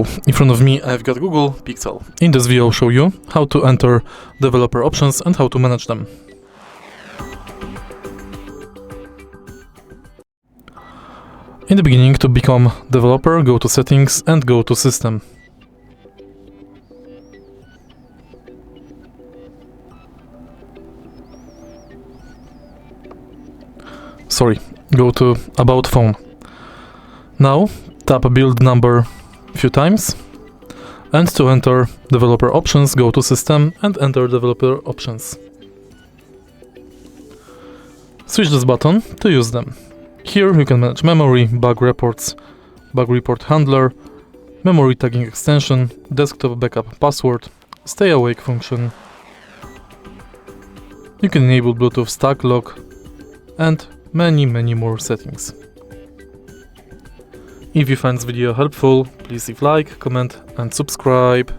So in front of me I've got Google Pixel. In this video I'll show you how to enter developer options and how to manage them. In the beginning, to become developer, go to settings and go to system. Go to about phone. Now tap build number a few times, and to enter developer options, go to system and enter developer options. Switch this button to use them. Here you can manage memory, bug reports, bug report handler, memory tagging extension, desktop backup password, stay awake function. You can enable Bluetooth stack lock and many more settings. If you find this video helpful, please leave like, comment and subscribe.